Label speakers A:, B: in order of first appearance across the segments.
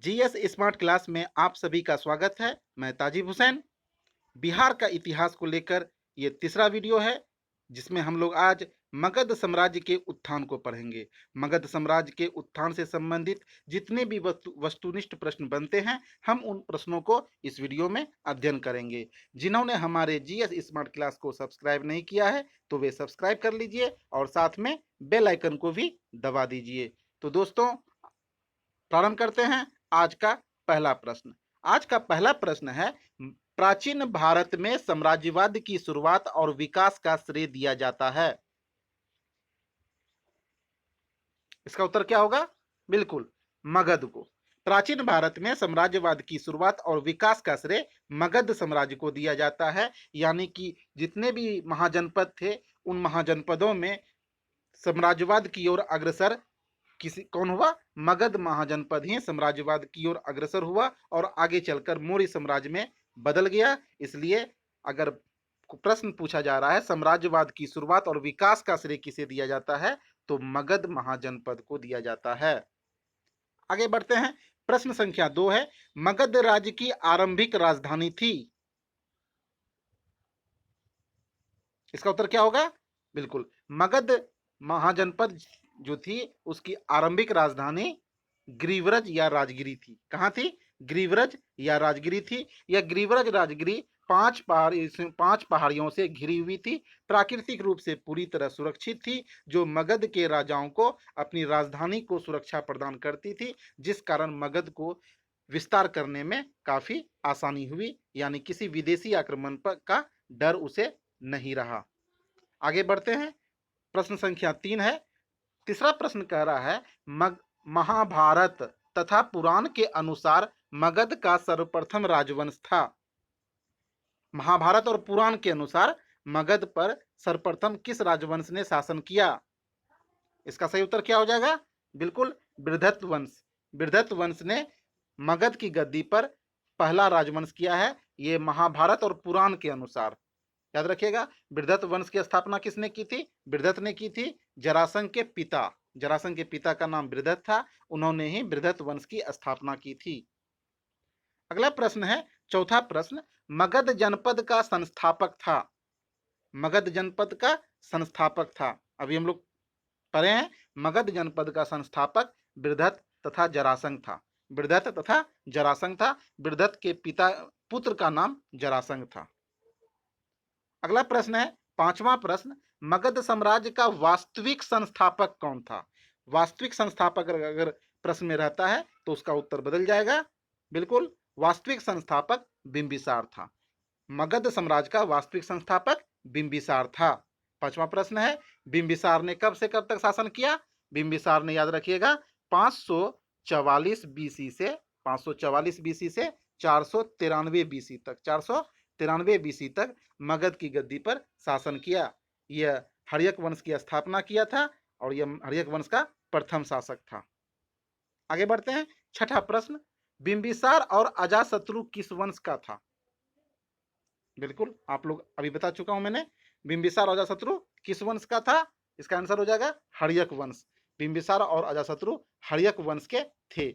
A: GS smart class में आप सभी का स्वागत है। मैं ताजिब हुसैन। बिहार का इतिहास को लेकर ये तीसरा वीडियो है, जिसमें हम लोग आज मगध साम्राज्य के उत्थान को पढ़ेंगे। मगध साम्राज्य के उत्थान से संबंधित जितने भी वस्तुनिष्ठ प्रश्न बनते हैं, हम उन प्रश्नों को इस वीडियो में अध्ययन करेंगे। जिन्होंने हमारे जीएस स्मार्ट क्लास को सब्सक्राइब नहीं किया है, तो वे सब्सक्राइब कर लीजिए और साथ में बेल आइकन को भी दबा दीजिए। तो दोस्तों, प्रारंभ करते हैं आज का पहला प्रश्न। आज का पहला प्रश्न है, प्राचीन भारत में साम्राज्यवाद की शुरुआत और विकास का श्रेय दिया जाता है। इसका उत्तर क्या होगा? बिल्कुल, मगध को। प्राचीन भारत में साम्राज्यवाद की शुरुआत और विकास का श्रेय मगध साम्राज्य को दिया जाता है। यानी कि जितने भी महाजनपद थे, उन महाजनपदों में साम्राज्यवाद की ओर अग्रसर कौन हुआ? मगध महाजनपद ही साम्राज्यवाद की ओर अग्रसर हुआ और आगे चलकर मौर्य साम्राज्य में बदल गया। इसलिए अगर प्रश्न पूछा जा रहा है साम्राज्यवाद की शुरुआत और विकास का श्रेय किसे दिया जाता है, तो मगध महाजनपद को दिया जाता है। आगे बढ़ते हैं। प्रश्न संख्या 2 है, मगध राज्य की आरंभिक राजधानी थी। इसका उत्तर क्या होगा? बिल्कुल, मगध महाजनपद जो थी उसकी आरंभिक राजधानी ग्रीवरज या राजगिरी थी। कहां थी? ग्रीवरज या राजगिरी थी। यह ग्रीवरज राजगिरी पांच पहाड़ियों से घिरी हुई थी। प्राकृतिक रूप से पूरी तरह सुरक्षित थी, जो मगध के राजाओं को अपनी राजधानी को सुरक्षा प्रदान करती थी, जिस कारण मगध को विस्तार करने में काफी आसानी हुई। यानी किसी विदेशी आक्रमण का डर उसे नहीं रहा। आगे बढ़ते हैं। प्रश्न संख्या 3 है। तीसरा प्रश्न कह रहा है, महाभारत तथा पुराण के अनुसार मगध का सर्वप्रथम राजवंश था। महाभारत और पुराण के अनुसार मगध पर सर्वप्रथम किस राजवंश ने शासन किया? इसका सही उत्तर क्या हो जाएगा? बिल्कुल, बृहद्रथ वंश। बृहद्रथ वंश ने मगध की गद्दी पर पहला राजवंश किया है। ये महाभारत और पुराण के अनुसार। याद रखिएगा, बृहद्रथ वंश की स्थापना किसने की थी? बृहद्रथ ने की थी। जरासंध के पिता, जरासंध के पिता का नाम बृहद्रथ था। उन्होंने ही बृहद्रथ वंश की स्थापना की थी। अगला प्रश्न है, चौथा प्रश्न, मगध जनपद का संस्थापक था। मगध जनपद का संस्थापक था, अभी हम लोग पढ़े हैं, मगध जनपद का संस्थापक बृहद्रथ तथा जरासंध था। बृहद्रथ तथा जरासंध था। बृहद्रथ के पिता पुत्र का नाम जरासंध था। अगला प्रश्न है, पांचवा प्रश्न, मगध साम्राज्य का वास्तविक संस्थापक कौन था? वास्तविक संस्थापक अगर प्रश्न में रहता है तो उसका उत्तर बदल जाएगा। बिल्कुल, वास्तविक संस्थापक बिंबिसार था। मगध साम्राज्य का वास्तविक संस्थापक बिंबिसार था। पांचवा प्रश्न है, बिंबिसार ने कब से कब तक शासन किया? बिंबिसार ने, याद रखिएगा, 544 बीसी से 493 बीसी तक 493 बीसी तक मगध की गद्दी पर शासन किया। यह हर्यक वंश की स्थापना किया था और यह हर्यक वंश का प्रथम शासक था। आगे बढ़ते हैं। छठा प्रश्न, बिंबिसार और अजातशत्रु किस वंश का था? बिल्कुल, आप लोग अभी बता चुका हूं मैंने, बिंबिसार और अजातशत्रु किस वंश का था? इसका आंसर हो जाएगा हर्यक वंश। बिंबिसार और अजातशत्रु हर्यक वंश के थे।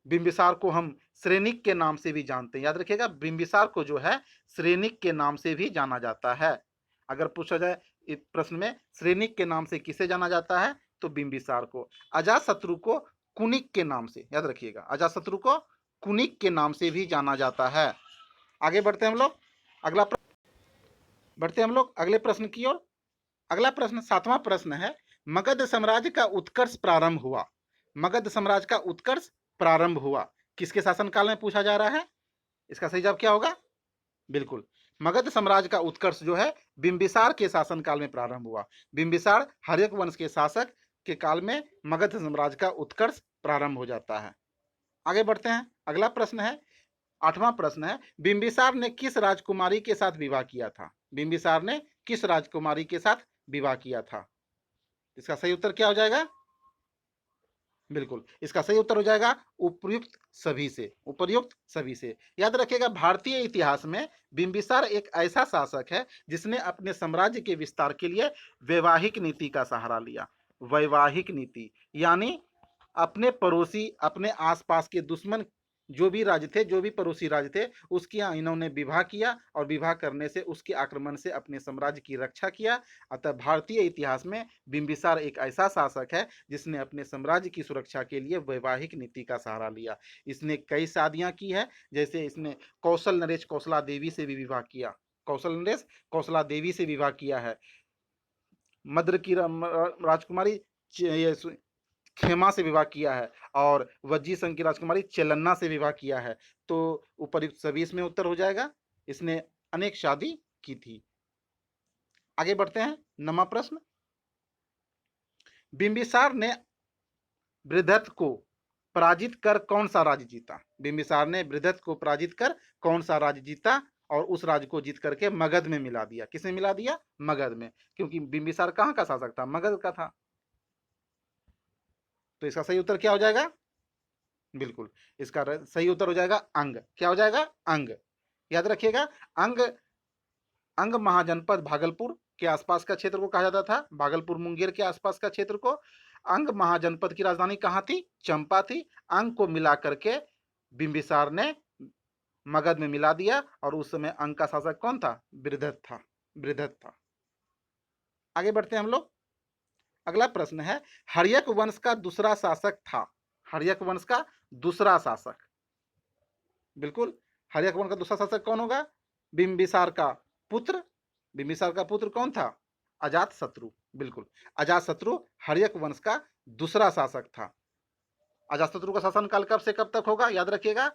A: बिंबिसार को हम श्रेनिक के नाम से भी जानते हैं। याद रखिएगा, बिंबिसार को जो है श्रेनिक के नाम से भी जाना जाता है। अगर पूछा जाए इस प्रश्न में श्रेनिक के नाम से किसे जाना जाता है, तो बिंबिसार को। अजातशत्रु को कुनिक के नाम से, याद रखिएगा, अजातशत्रु को कुनिक के नाम से भी जाना जाता है। आगे बढ़ते हैं हम लोग अगले प्रश्न की ओर। अगला प्रश्न, सातवां प्रश्न है, मगध साम्राज्य का उत्कर्ष प्रारंभ हुआ। मगध साम्राज्य का उत्कर्ष प्रारंभ हुआ किसके शासनकाल में पूछा जा रहा है? इसका सही जवाब क्या होगा? बिल्कुल, मगध साम्राज्य का उत्कर्ष जो है बिंबिसार के शासनकाल में प्रारंभ हुआ। बिंबिसार हर्यक वंश के शासक के काल में मगध साम्राज्य का उत्कर्ष प्रारंभ हो जाता है। आगे बढ़ते हैं। अगला प्रश्न है, आठवां प्रश्न है, बिंबिसार ने किस राजकुमारी के साथ विवाह किया था? बिंबिसार ने किस राजकुमारी के साथ विवाह किया था? इसका सही उत्तर क्या हो जाएगा? बिल्कुल, इसका सही उत्तर हो जाएगा उपर्युक्त सभी से। उपर्युक्त सभी से। याद रखिएगा, भारतीय इतिहास में बिंबिसार एक ऐसा शासक है जिसने अपने साम्राज्य के विस्तार के लिए वैवाहिक नीति का सहारा लिया। वैवाहिक नीति यानी अपने पड़ोसी, अपने आसपास के दुश्मन जो भी राज्य थे, जो भी पड़ोसी राज्य थे, उसके यहाँ इन्होंने विवाह किया और विवाह करने से उसके आक्रमण से अपने साम्राज्य की रक्षा किया। अतः भारतीय इतिहास में बिंबिसार एक ऐसा शासक है जिसने अपने साम्राज्य की सुरक्षा के लिए वैवाहिक नीति का सहारा लिया। इसने कई शादियां की है, जैसे इसने कौशल नरेश कौशला देवी से भी विवाह किया, कौशल नरेश कौशला देवी से विवाह किया है। मद्र की राजकुमारी खेमा से विवाह किया है और वज्जी संघ की राजकुमारी चेलन्ना से विवाह किया है। तो उपर्युक्त सभी इसमें उत्तर हो जाएगा। इसने अनेक शादी की थी। आगे बढ़ते हैं। 9वां प्रश्न, बिंबिसार ने बृहद्रथ को पराजित कर कौन सा राज्य जीता? बिंबिसार ने बृहद्रथ को पराजित कर कौन सा राज्य जीता और उस राज्य को जीत करके मगध में मिला दिया? किसमें मिला दिया? मगध में, क्योंकि बिंबिसार कहां का शासक था? मगध का था। तो इसका सही उत्तर क्या हो जाएगा? बिल्कुल, इसका सही उत्तर हो जाएगा अंग। क्या हो जाएगा? अंग। याद रखिएगा, अंग, अंग महाजनपद भागलपुर के आसपास का क्षेत्र को कहा जाता था, भागलपुर मुंगेर के आसपास का क्षेत्र को। अंग महाजनपद की राजधानी कहाँ थी? चंपा थी। अंग को मिला करके बिंबिसार ने मगध में मिला दिया और उस समय अंग का शासक कौन था? बृहद्रथ था, बृहद्रथ था। आगे बढ़ते हैं हम लोग। अगला प्रश्न है, हर्यक वंश का दूसरा शासक था। हर्यक वंश का दूसरा शासक, बिल्कुल, हर्यक वंश का दूसरा शासक कौन होगा? बिंबिसार का पुत्र। बिंबिसार का पुत्र कौन था? अजातशत्रु। बिल्कुल, अजातशत्रु हर्यक वंश का दूसरा शासक था। अजातशत्रु का शासनकाल कब से कब तक होगा? याद रखिएगा,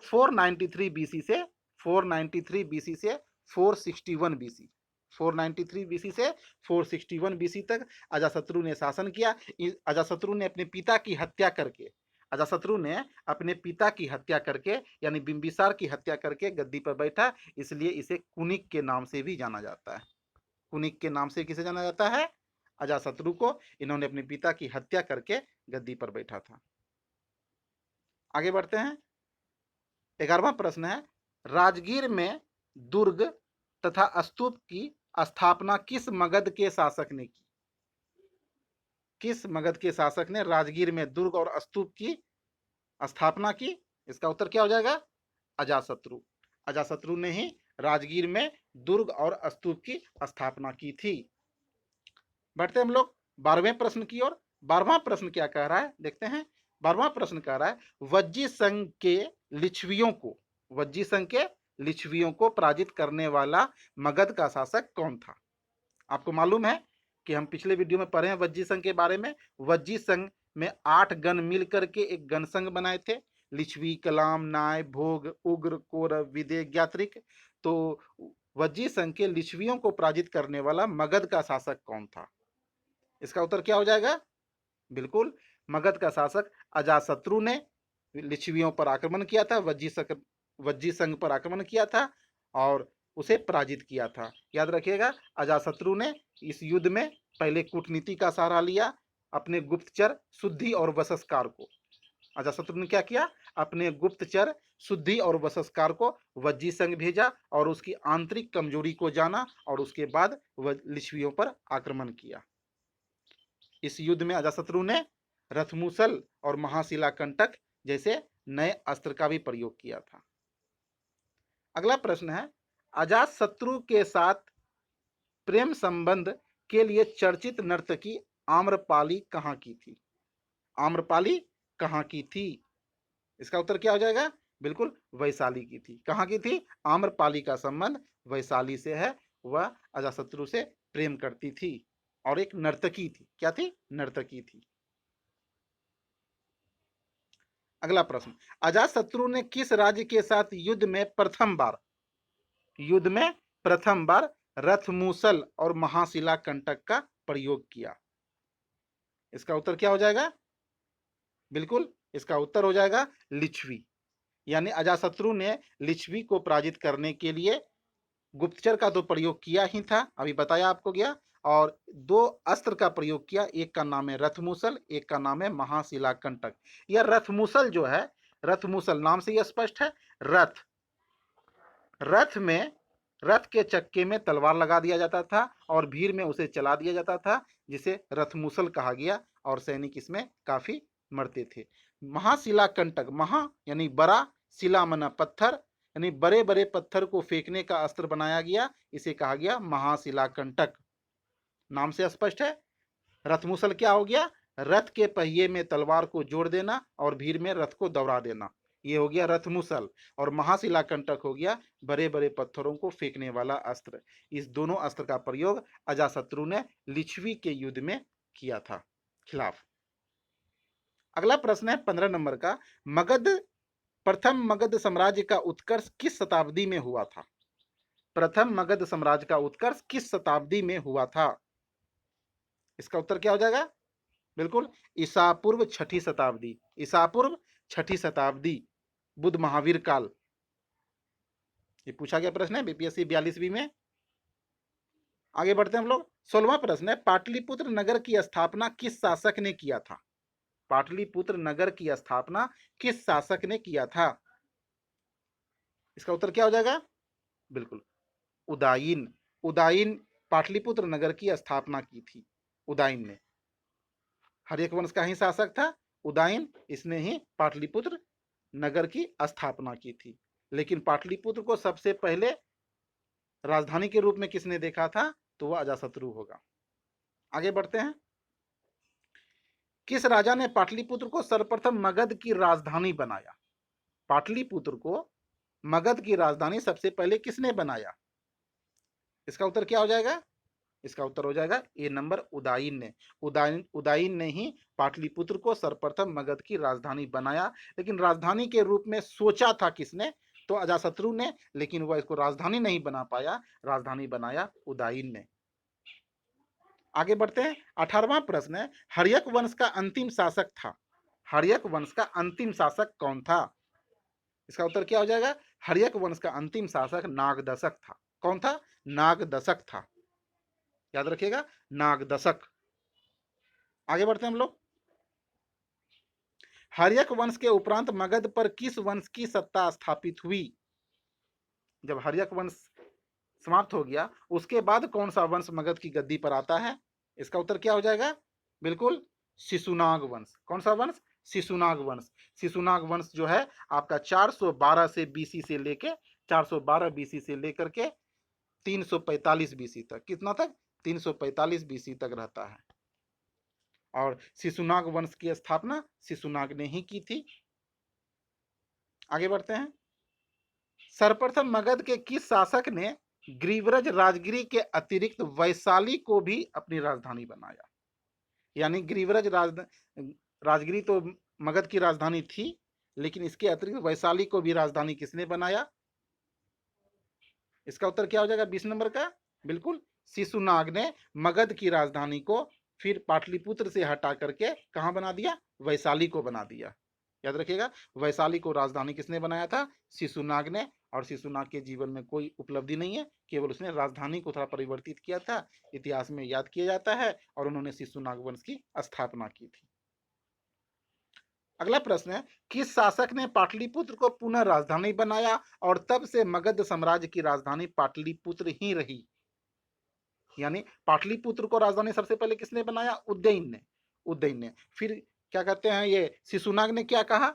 A: 493 बीसी से 493 बीसी से 461 बीसी, 493 बीसी से 461 बीसी तक अजातशत्रु ने शासन किया। अजातशत्रु ने अपने पिता की हत्या करके, अजातशत्रु ने अपने पिता की हत्या करके यानी बिंबिसार की हत्या करके गद्दी पर बैठा, इसलिए इसे कुनिक के नाम से भी जाना जाता है। कुनिक के नाम से किसे जाना जाता है? अजातशत्रु को। इन्होंने अपने पिता की हत्या करके गद्दी पर बैठा था। आगे बढ़ते हैं। 11वां प्रश्न है, राजगीर में दुर्ग तथा स्तूप की स्थापना किस मगध के शासक ने की? किस मगध के शासक ने राजगीर में दुर्ग और स्तूप की स्थापना की? इसका उत्तर क्या हो जाएगा? अजातशत्रु। अजातशत्रु ने ही राजगीर में दुर्ग और स्तूप की स्थापना की थी। बढ़ते हम लोग 12वें प्रश्न की ओर। 12वां प्रश्न क्या कह रहा है, देखते हैं। 12वां प्रश्न कह रहा है, वज्जी संघ के लिच्छवियों को, वज्जी संघ के लिच्छवियों को पराजित करने वाला मगध का शासक कौन था? आपको मालूम है कि हम पिछले वीडियो में पढ़े हैं वज्जी संघ के बारे में। वज्जी संघ में 8 गण मिल करके एक गण संघ बनाए थे, लिच्छवी, कलाम, नाय, भोग, उग्र, कौरव, विदेह, ज्ञात्रिक। तो वज्जी संघ के लिच्छवियों को पराजित करने वाला मगध का शासक कौन था? इसका उत्तर क्या हो जाएगा? बिल्कुल, मगध का शासक अजातशत्रु ने लिच्छवियों पर आक्रमण किया था, वज्जी संघ पर आक्रमण किया था और उसे पराजित किया था। याद रखिएगा, अजातशत्रु ने इस युद्ध में पहले कूटनीति का सहारा लिया, अपने गुप्तचर शुद्धि और वशस्कार को। अजातशत्रु ने क्या किया? अपने गुप्तचर शुद्धि और वशस्कार को वज्जी संघ भेजा और उसकी आंतरिक कमजोरी को जाना और उसके बाद वह लिच्छवियों पर आक्रमण किया। इस युद्ध में अजातशत्रु ने रथमूसल और महाशिला कंटक जैसे नए अस्त्र का भी प्रयोग किया था। अगला प्रश्न है, अजातशत्रु के साथ प्रेम संबंध के लिए चर्चित नर्तकी आम्रपाली कहाँ की थी? आम्रपाली कहाँ की थी? इसका उत्तर क्या हो जाएगा? बिल्कुल, वैशाली की थी। कहाँ की थी? आम्रपाली का संबंध वैशाली से है। वह अजातशत्रु से प्रेम करती थी और एक नर्तकी थी। क्या थी? नर्तकी थी। अगला प्रश्न, अजातशत्रु ने किस राज्य के साथ युद्ध में प्रथम बार रथमूसल और महाशिला कंटक का प्रयोग किया? इसका उत्तर क्या हो जाएगा? बिल्कुल, इसका उत्तर हो जाएगा लिच्छवी। यानी अजातशत्रु ने लिच्छवी को पराजित करने के लिए गुप्तचर का तो प्रयोग किया ही था, अभी बताया आपको गया, और 2 अस्त्र का प्रयोग किया। एक का नाम है रथमूसल, एक का नाम है महाशिला कंटक। यह रथमूसल जो है, रथमूसल नाम से यह स्पष्ट है, रथ के चक्के में तलवार लगा दिया जाता था और भीड़ में उसे चला दिया जाता था, जिसे रथमूसल कहा गया और सैनिक इसमें काफी मरते थे। महाशिला कंटक, महा यानी बड़ा, शिला मना पत्थर, यानी बड़े बड़े पत्थर को फेंकने का अस्त्र बनाया गया, इसे कहा गया महाशिला कंटक। नाम से स्पष्ट है। रथमुसल क्या हो गया? रथ के पहिए में तलवार को जोड़ देना और भीड़ में रथ को दौड़ा देना, ये हो गया रथमुसल। और महाशिला कंटक हो गया बड़े बड़े पत्थरों को फेंकने वाला अस्त्र। इस दोनों अस्त्र का प्रयोग अजातशत्रु ने लिच्छवी के युद्ध में किया था खिलाफ। अगला प्रश्न है 15 नंबर का, मगध, प्रथम मगध साम्राज्य का उत्कर्ष किस शताब्दी में हुआ था? प्रथम मगध साम्राज्य का उत्कर्ष किस शताब्दी में हुआ था? इसका उत्तर क्या हो जाएगा? बिल्कुल ईसा पूर्व 6ठी शताब्दी, ईसा पूर्व 6ठी शताब्दी, बुद्ध महावीर काल। ये पूछा गया प्रश्न है बीपीएससी 42वीं में। आगे बढ़ते हैं हम लोग। 16वां प्रश्न है, पाटलिपुत्र नगर की स्थापना किस शासक ने किया था? पाटलिपुत्र नगर की स्थापना किस शासक ने किया था? इसका उत्तर क्या हो जाएगा? बिल्कुल उदायीन। उदायीन पाटलिपुत्र नगर की स्थापना की थी, उदायीन ने। हर्यक वंश का ही शासक था उदायीन, इसने ही पाटलिपुत्र नगर की स्थापना की थी। लेकिन पाटलिपुत्र को सबसे पहले राजधानी के रूप में किसने देखा था? तो वह अजातशत्रु होगा। आगे बढ़ते हैं। किस राजा ने पाटलिपुत्र को सर्वप्रथम मगध की राजधानी बनाया? पाटलिपुत्र को मगध की राजधानी सबसे पहले किसने बनाया? इसका उत्तर क्या हो जाएगा? इसका उत्तर हो जाएगा ए नंबर, उदायीन ने। उदायीन ने ही पाटलिपुत्र को सर्वप्रथम मगध की राजधानी बनाया। लेकिन राजधानी के रूप में सोचा था किसने? तो अजातशत्रु ने, लेकिन वह इसको राजधानी नहीं बना पाया, राजधानी बनाया उदायीन ने। आगे बढ़ते हैं। 18वां प्रश्न है, हर्यक वंश का अंतिम शासक था। हर्यक वंश का अंतिम शासक कौन था? इसका उत्तर क्या हो जाएगा? हर्यक वंश का अंतिम शासक नागदशक था। कौन था? नागदशक था, याद रखिएगा, नागदशक। आगे बढ़ते हैं हम लोग। हर्यक वंश के उपरांत मगध पर किस वंश की सत्ता स्थापित हुई? जब हर्यक वंश समाप्त हो गया, उसके बाद कौन सा वंश मगध की गद्दी पर आता है? इसका उत्तर क्या हो जाएगा? बिल्कुल शिशुनाग वंश। कौन सा वंश? शिशुनाग वंश। शिशुनाग वंश जो है आपका 412 से बीसी से लेके 412 बीसी से लेकर के 345 बीसी तक, कितना तक? 345 बीसी तक रहता है। और शिशुनाग वंश की स्थापना शिशुनाग ने ही की थी। आगे बढ़ते हैं। सर्वप्रथम मगध के किस शासक ने ग्रीवरज राजगिरी के अतिरिक्त वैशाली को भी अपनी राजधानी बनाया? यानी ग्रीवरज राजगिरी तो मगध की राजधानी थी, लेकिन इसके अतिरिक्त वैशाली को भी राजधानी किसने बनाया? इसका उत्तर क्या हो जाएगा 20 नंबर का? बिल्कुल शिशुनाग ने मगध की राजधानी को फिर पाटलिपुत्र से हटा करके कहां बना दिया? वैशाली को बना दिया। याद रखिएगा, वैशाली को राजधानी किसने बनाया था? शिशुनाग ने। और शिशुनाग के जीवन में कोई उपलब्धि नहीं है, केवल उसने राजधानी को थोड़ा परिवर्तित किया था, इतिहास में याद किया जाता है। और उन्होंने शिशुनाग वंश की स्थापना की थी। अगला प्रश्न है, किस शासक ने पाटलिपुत्र को पुनः राजधानी बनाया और तब से मगध साम्राज्य की राजधानी पाटलिपुत्र ही रही? यानी पाटलिपुत्र को राजधानी सबसे पहले किसने बनाया? उज्जैन ने। उज्जैन ने। फिर क्या कहते हैं, ये शिशुनाग ने क्या कहा?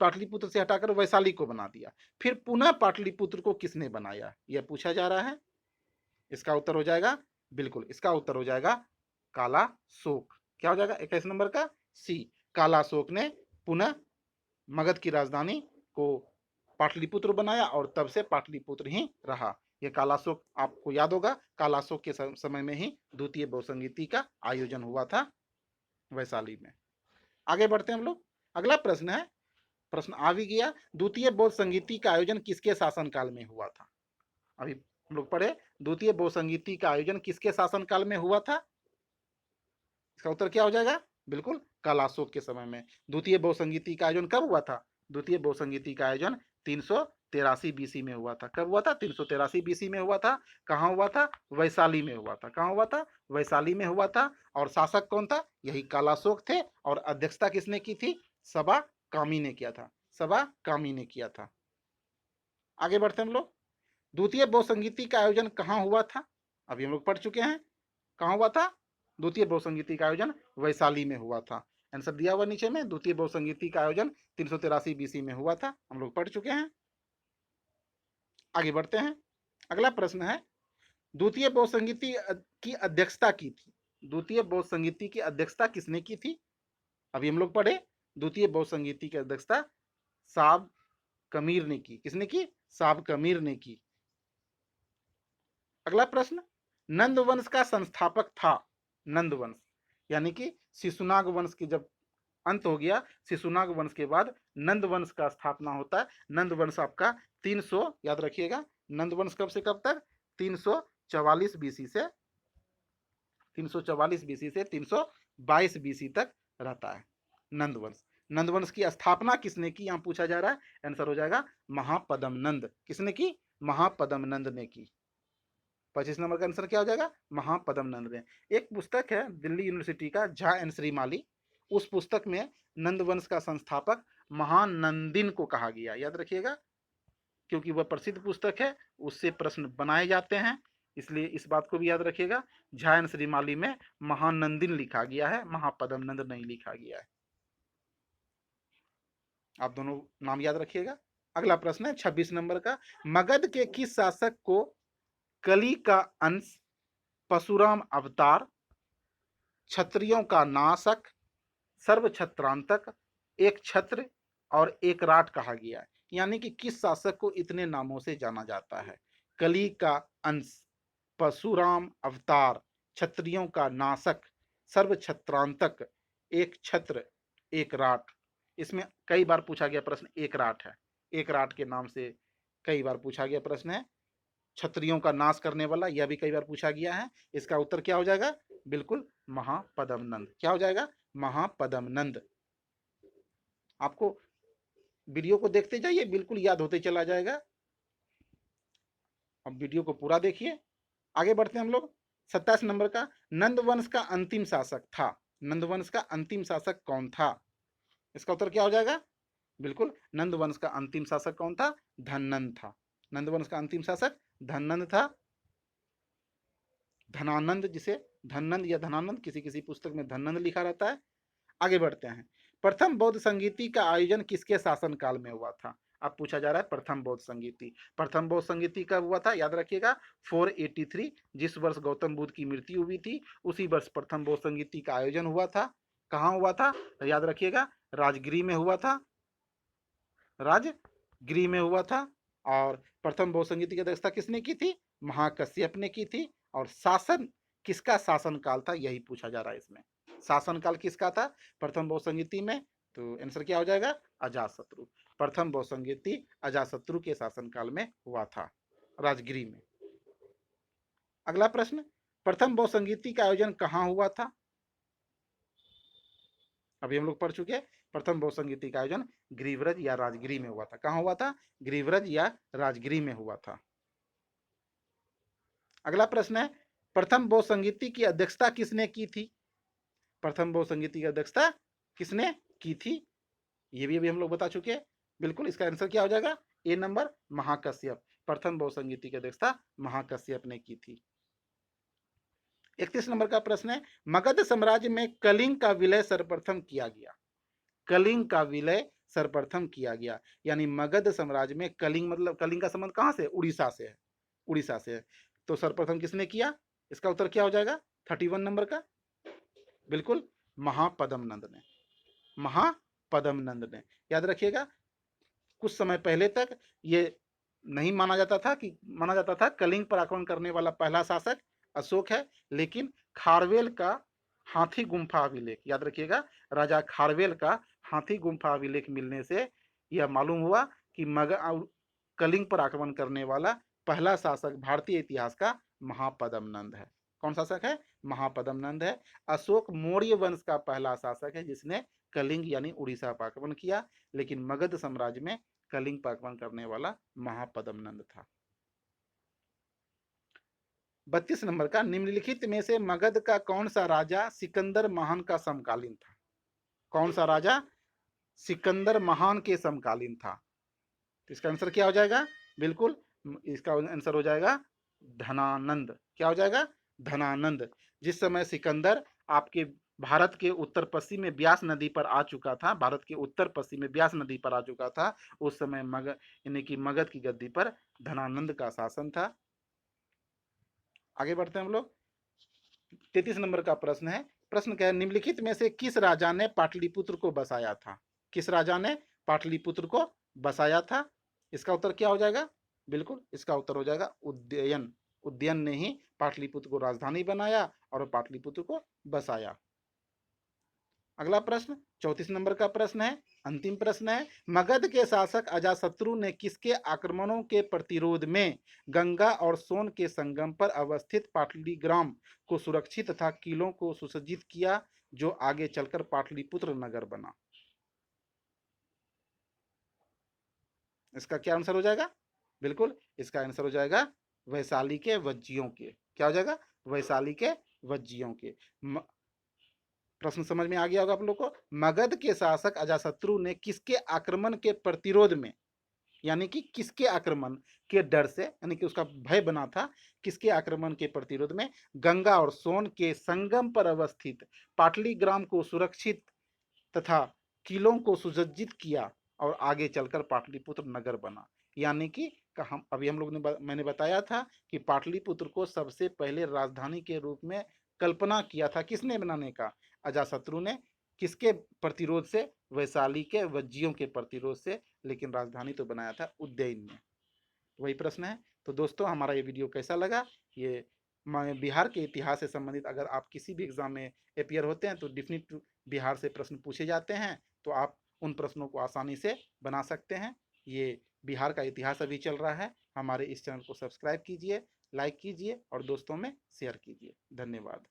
A: पाटलिपुत्र से हटाकर वैशाली को बना दिया। फिर पुनः पाटलिपुत्र को किसने बनाया, यह पूछा जा रहा है। इसका उत्तर हो जाएगा, बिल्कुल इसका उत्तर हो जाएगा कालाशोक। क्या हो जाएगा 21 नंबर का? सी। कालाशोक ने पुनः मगध की राजधानी को पाटलिपुत्र बनाया और तब से पाटलिपुत्र ही रहा। यह कालाशोक आपको याद होगा, कालाशोक के समय में ही द्वितीय बहुसंगीति का आयोजन हुआ था वैशाली में। आगे बढ़ते हैं हम लोग। अगला प्रश्न है, प्रश्न आ भी गया, द्वितीय बौद्ध संगीति का आयोजन किसके शासनकाल में हुआ था? अभी हम लोग पढ़े, द्वितीय बौद्ध संगीति का आयोजन किसके शासनकाल में हुआ था? इसका उत्तर क्या हो जाएगा? बिल्कुल कालाशोक के समय में। द्वितीय बौद्ध संगीति का आयोजन कब हुआ था? द्वितीय बौद्ध संगीति का आयोजन 383 बीसी में हुआ था। कब हुआ था? 383 बीसी में हुआ था। कहाँ हुआ था? वैशाली में हुआ था। कहाँ हुआ था? वैशाली में हुआ था। और शासक कौन था? यही कालाशोक थे। और अध्यक्षता किसने की थी? सबा कामी ने किया था। सबा कामी ने किया था। आगे बढ़ते हम लोग। द्वितीय बौद्ध संगीति का आयोजन कहाँ हुआ था? अभी हम लोग पढ़ चुके हैं। कहाँ हुआ था? द्वितीय बौद्ध संगीति का आयोजन वैशाली में हुआ था। आंसर दिया हुआ नीचे में। द्वितीय बहुसंगीति का आयोजन 383 बीसी में हुआ था, हम लोग पढ़ चुके हैं। आगे बढ़ते हैं। अगला प्रश्न है, द्वितीय बहुसंगीति की अध्यक्षता की थी। द्वितीय बहुसंगीति की अध्यक्षता किसने की थी? अभी हम लोग पढ़े, द्वितीय बहुसंगीति की अध्यक्षता साब कमीर ने की। किसने की? साब कमीर ने की। अगला प्रश्न, नंद वंश का संस्थापक था। नंद वंश यानी कि शिशुनाग वंश की जब अंत हो गया, शिशुनाग वंश के बाद नंद वंश का स्थापना होता है। नंद वंश आपका 300, याद रखिएगा, नंद वंश कब से कब तक? 344 बीसी से 322 बीसी तक रहता है नंद वंश। नंद वंश की स्थापना किसने की, यहां पूछा जा रहा है। आंसर हो जाएगा महापदम नंद। किसने की? महापदम नंद ने की। 25 नंबर का आंसर क्या हो जाएगा? महापदम नंद ने। एक पुस्तक है दिल्ली यूनिवर्सिटी का, झा एंड श्रीमाली, उस पुस्तक में नंद वंश का संस्थापक महानंदिन को कहा गया। याद रखिएगा, क्योंकि वह प्रसिद्ध पुस्तक है, उससे प्रश्न बनाए जाते हैं, इसलिए इस बात को भी याद रखिएगा। झा एंड श्रीमाली में महानंदिन लिखा गया है, महापदम नंद नहीं लिखा गया है। आप दोनों नाम याद रखिएगा। अगला प्रश्न है 26 नंबर का, मगध के किस शासक को कली का अंश, परशुराम अवतार, क्षत्रियों का नाशक, सर्व छत्रांतक, एक छत्र और एक राट कहा गया है? यानी कि किस शासक को इतने नामों से जाना जाता है? कली का अंश, परशुराम अवतार, क्षत्रियों का नाशक, सर्व छत्रांतक, एक छत्र, एक राट। इसमें कई बार पूछा गया प्रश्न एक राट है। एक राट के नाम से कई बार पूछा गया प्रश्न है। क्षत्रियों का नाश करने वाला, यह भी कई बार पूछा गया है। इसका उत्तर क्या हो जाएगा? बिल्कुल महापदम नंद। क्या हो जाएगा? महापदम नंद। आपको वीडियो को देखते जाइए, बिल्कुल याद होते चला जाएगा। अब वीडियो को पूरा देखिए। आगे बढ़ते हैं हम लोग। 27 नंबर का, नंद वंश का अंतिम शासक था। नंद वंश का अंतिम शासक कौन था? इसका उत्तर क्या हो जाएगा? बिल्कुल, नंद वंश का अंतिम शासक कौन था? धननंद था। नंद वंश का अंतिम शासक धननंद था। धनानंद, जिसे धननंद या धनानंद, किसी किसी पुस्तक में धननंद लिखा रहता है। आगे बढ़ते हैं। प्रथम बौद्ध संगीति का आयोजन किसके शासन काल में हुआ था? अब पूछा जा रहा है प्रथम बौद्ध संगीति। प्रथम बौद्ध संगीति कब हुआ था? याद रखिएगा 483, जिस वर्ष गौतम बुद्ध की मृत्यु हुई थी, उसी वर्ष प्रथम बौद्ध संगीति का आयोजन हुआ था। कहाँ हुआ था? तो याद रखिएगा राजगिरी में हुआ था। राजगिरी में हुआ था। और प्रथम बौद्ध संगीति की अध्यक्षता किसने की थी? महाकश्यप ने की थी। और शासन किसका शासन काल था, यही पूछा जा रहा है इसमें। शासनकाल किसका था प्रथम बौद्ध संगीति में? तो आंसर क्या हो जाएगा? अजातशत्रु। प्रथम बौद्ध संगीति अजातशत्रु के शासनकाल में हुआ था, राजगिरी में। अगला प्रश्न, प्रथम बौद्ध संगीति का आयोजन कहाँ हुआ था? अभी हम लोग पढ़ चुके हैं, प्रथम बौद्ध संगीति का आयोजन गिरिव्रज या राजगिरी में हुआ था। कहाँ हुआ था? गिरिव्रज या राजगिरी में हुआ था। अगला प्रश्न है, प्रथम बौद्ध संगीति की अध्यक्षता किसने की थी? प्रथम बौद्ध संगीति की अध्यक्षता किसने की थी? ये भी अभी हम लोग बता चुके हैं। बिल्कुल, इसका आंसर क्या हो जाएगा? ए नंबर, महाकश्यप। प्रथम बौद्ध संगीति की अध्यक्षता महाकश्यप ने की थी। 31 नंबर का प्रश्न है, मगध साम्राज्य में कलिंग का विलय सर्वप्रथम किया गया। कलिंग का विलय सर्वप्रथम किया गया, यानी मगध साम्राज्य में कलिंग, मतलब कलिंग का संबंध कहां से? उड़ीसा से है। उड़ीसा से है। तो सर्वप्रथम किसने किया? इसका उत्तर क्या हो जाएगा 31 नंबर का? बिल्कुल, महापदम नंद ने। महापदम नंद ने। याद रखिएगा, कुछ समय पहले तक ये नहीं माना जाता था कलिंग पर आक्रमण करने वाला पहला शासक अशोक है, लेकिन खारवेल का हाथी गुम्फा अभिलेख, याद रखिएगा, राजा खारवेल का हाथी गुम्फा अभिलेख मिलने से यह मालूम हुआ कि कलिंग पर आक्रमण करने वाला पहला शासक भारतीय इतिहास का महापदम नंद है। कौन शासक है? महापदम नंद है। अशोक मौर्य वंश का पहला शासक है जिसने कलिंग यानी उड़ीसा पर आक्रमण किया, लेकिन मगध साम्राज्य में कलिंग पर आक्रमण करने वाला महापदम नंद था। 32 नंबर का, निम्नलिखित में से मगध का कौन सा राजा सिकंदर महान का समकालीन था? कौन सा राजा सिकंदर महान के समकालीन था? तो इसका आंसर क्या हो जाएगा? बिल्कुल, इसका आंसर हो जाएगा धनानंद। क्या हो जाएगा? धनानंद। जिस समय सिकंदर आपके भारत के उत्तर पश्चिम में ब्यास नदी पर आ चुका था, भारत के उत्तर पश्चिम में ब्यास नदी पर आ चुका था। उस समय मगध यानी कि मगध की गद्दी पर धनानंद का शासन था। आगे बढ़ते हैं हम लोग। 33 नंबर का प्रश्न है। प्रश्न क्या है, निम्नलिखित में से किस राजा ने पाटलिपुत्र को बसाया था? किस राजा ने पाटलिपुत्र को बसाया था? इसका उत्तर क्या हो जाएगा? बिल्कुल इसका उत्तर हो जाएगा उदयन। उदयन ने ही पाटलिपुत्र को राजधानी बनाया और पाटलिपुत्र को बसाया। अगला प्रश्न 34 नंबर का प्रश्न है, अंतिम प्रश्न है। मगध के शासक अजातशत्रु ने किसके आक्रमणों के प्रतिरोध में गंगा और सोन के संगम पर अवस्थित पाटलिग्राम को सुरक्षित तथा किलों को सुसज्जित किया, जो आगे चलकर पाटलिपुत्र नगर बना? इसका क्या आंसर हो जाएगा? बिल्कुल इसका आंसर हो जाएगा वैशाली के वज्जियों के। क्या हो जाएगा? वैशाली के वज्जियों के। प्रश्न समझ में आ गया होगा आप लोग को। मगध के शासक अजातशत्रु ने किसके आक्रमण के प्रतिरोध में, यानी कि किसके आक्रमण के डर से, यानी कि उसका भय बना था, किसके आक्रमण के प्रतिरोध में गंगा और सोन के संगम पर अवस्थित पाटलिग्राम को सुरक्षित तथा किलों को सुसज्जित किया और आगे चलकर पाटलिपुत्र नगर बना। यानी कि हम अभी हम लोग ने मैंने बताया था कि पाटलिपुत्र को सबसे पहले राजधानी के रूप में कल्पना किया था किसने बनाने का? अजातशत्रु ने। किसके प्रतिरोध से? वैशाली के वज्जियों के प्रतिरोध से। लेकिन राजधानी तो बनाया था उज्जैन में। वही प्रश्न है। तो दोस्तों हमारा ये वीडियो कैसा लगा? ये बिहार के इतिहास से संबंधित अगर आप किसी भी एग्जाम में अपियर होते हैं तो डेफिनेट बिहार से प्रश्न पूछे जाते हैं, तो आप उन प्रश्नों को आसानी से बना सकते हैं। ये बिहार का इतिहास अभी चल रहा है। हमारे इस चैनल को सब्सक्राइब कीजिए, लाइक कीजिए और दोस्तों में शेयर कीजिए। धन्यवाद।